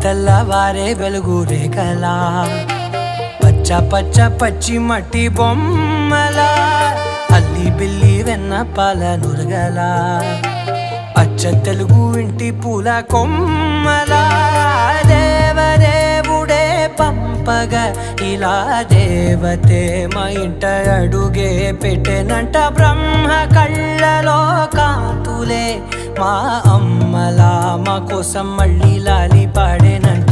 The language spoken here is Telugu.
తెల్లవారే వెలుగు రేఖలా పచ్చ పచ్చ పచ్చి మట్టి బొమ్మలా అల్లి బిల్లి వెన్న పాల నురగలా అచ్చ తెలుగు ఇంటి పూల కొమ్మలా దేవదేవుడే పంపగా ఇలా దేవతే మా ఇంట అడుగే పెట్టెనంట బ్రహ్మ కళ్ళలో కాంతులే మా అమ్మలా మా కోసం మళ్ళీ లాలి పాడేనంట.